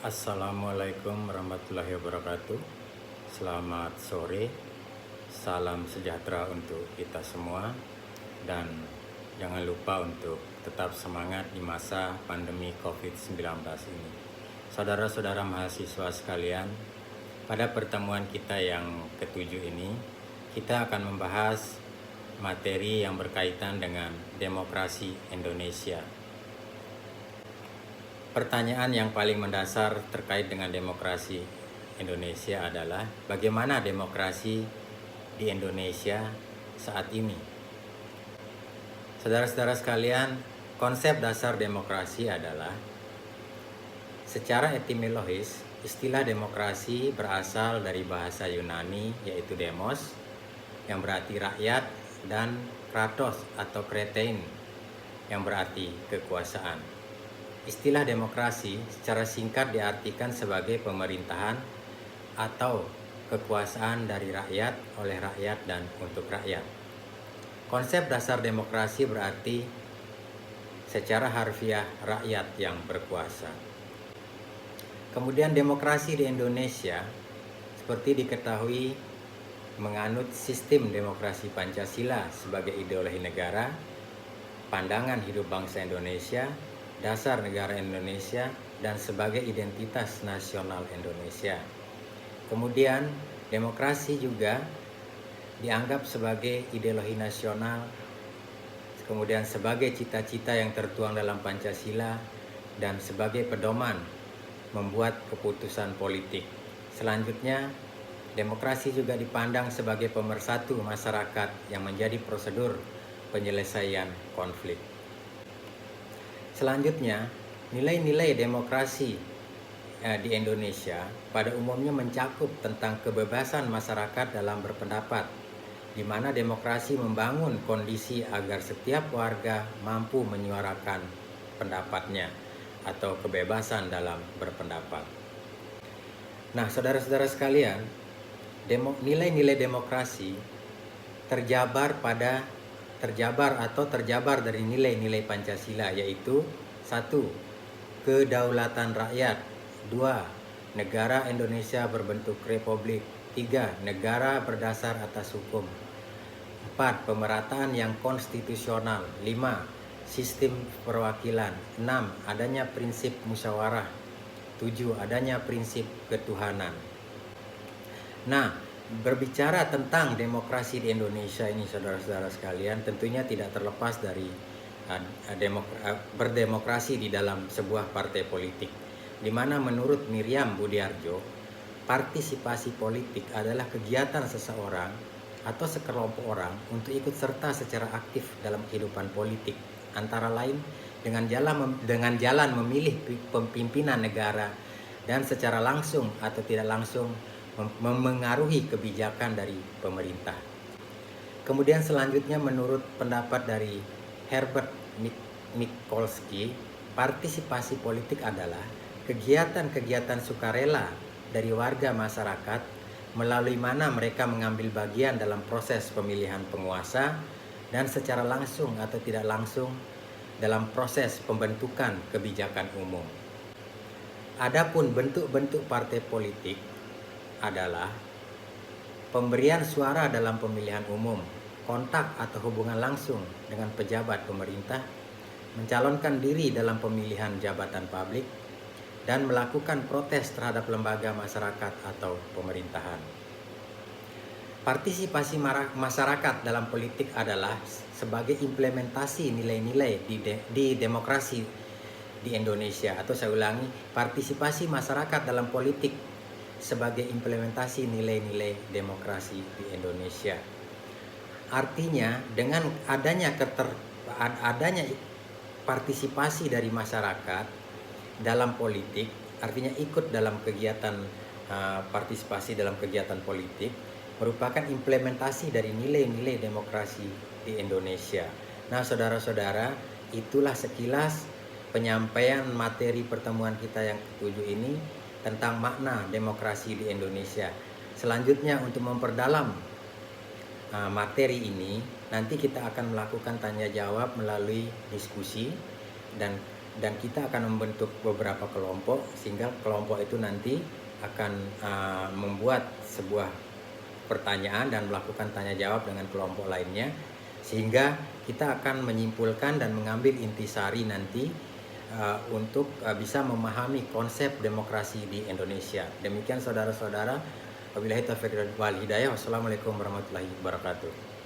Assalamualaikum warahmatullahi wabarakatuh. Selamat sore, salam sejahtera untuk kita semua. Dan jangan lupa untuk tetap semangat di masa pandemi COVID-19 ini. Saudara-saudara mahasiswa sekalian, pada pertemuan kita yang ketujuh ini, kita akan membahas materi yang berkaitan dengan demokrasi Indonesia. Pertanyaan yang paling mendasar terkait dengan demokrasi Indonesia adalah bagaimana demokrasi di Indonesia saat ini. Saudara-saudara sekalian, konsep dasar demokrasi adalah secara etimologis, istilah demokrasi berasal dari bahasa Yunani yaitu demos yang berarti rakyat dan kratos atau kretein yang berarti kekuasaan. Istilah demokrasi secara singkat diartikan sebagai pemerintahan atau kekuasaan dari rakyat, oleh rakyat, dan untuk rakyat. Konsep dasar demokrasi berarti secara harfiah rakyat yang berkuasa. Kemudian demokrasi di Indonesia seperti diketahui menganut sistem demokrasi Pancasila sebagai ideologi negara, pandangan hidup bangsa Indonesia, dasar negara Indonesia, dan sebagai identitas nasional Indonesia. Kemudian demokrasi juga dianggap sebagai ideologi nasional, kemudian sebagai cita-cita yang tertuang dalam Pancasila, dan sebagai pedoman membuat keputusan politik. Selanjutnya, demokrasi juga dipandang sebagai pemersatu masyarakat yang menjadi prosedur penyelesaian konflik. Selanjutnya, nilai-nilai demokrasi di Indonesia pada umumnya mencakup tentang kebebasan masyarakat dalam berpendapat, di mana demokrasi membangun kondisi agar setiap warga mampu menyuarakan pendapatnya atau kebebasan dalam berpendapat. Nah, saudara-saudara sekalian, nilai-nilai demokrasi terjabar dari nilai-nilai Pancasila, yaitu 1. Kedaulatan rakyat. 2. Negara Indonesia berbentuk republik. 3. Negara berdasar atas hukum. 4. Pemerataan yang konstitusional. 5. Sistem perwakilan. 6. Adanya prinsip musyawarah. 7. Adanya prinsip ketuhanan. Nah, berbicara tentang demokrasi di Indonesia ini, saudara-saudara sekalian, tentunya tidak terlepas dari berdemokrasi di dalam sebuah partai politik, di mana menurut Miriam Budiarjo, partisipasi politik adalah kegiatan seseorang atau sekelompok orang untuk ikut serta secara aktif dalam kehidupan politik, antara lain dengan jalan memilih pimpinan negara dan secara langsung atau tidak langsung memengaruhi kebijakan dari pemerintah. Kemudian selanjutnya, menurut pendapat dari Herbert Mikolski, partisipasi politik adalah kegiatan-kegiatan sukarela dari warga masyarakat melalui mana mereka mengambil bagian dalam proses pemilihan penguasa dan secara langsung atau tidak langsung dalam proses pembentukan kebijakan umum. Adapun bentuk-bentuk partai politik adalah pemberian suara dalam pemilihan umum, kontak atau hubungan langsung dengan pejabat pemerintah, mencalonkan diri dalam pemilihan jabatan publik, dan melakukan protes terhadap lembaga masyarakat atau pemerintahan. Partisipasi masyarakat dalam politik adalah sebagai implementasi nilai-nilai di demokrasi di Indonesia, atau saya ulangi, partisipasi masyarakat dalam politik sebagai implementasi nilai-nilai demokrasi di Indonesia. Artinya, dengan adanya partisipasi dari masyarakat dalam politik, artinya ikut dalam kegiatan partisipasi dalam kegiatan politik, merupakan implementasi dari nilai-nilai demokrasi di Indonesia. Nah, saudara-saudara, itulah sekilas penyampaian materi pertemuan kita yang ketujuh ini tentang makna demokrasi di Indonesia. Selanjutnya, untuk memperdalam materi ini, nanti kita akan melakukan tanya jawab melalui diskusi, dan dan kita akan membentuk beberapa kelompok sehingga kelompok itu nanti akan membuat sebuah pertanyaan dan melakukan tanya jawab dengan kelompok lainnya, sehingga kita akan menyimpulkan dan mengambil intisari nanti untuk bisa memahami konsep demokrasi di Indonesia. Demikian saudara-saudara, wabillahi taufiq wal hidayah. Wassalamualaikum warahmatullahi wabarakatuh.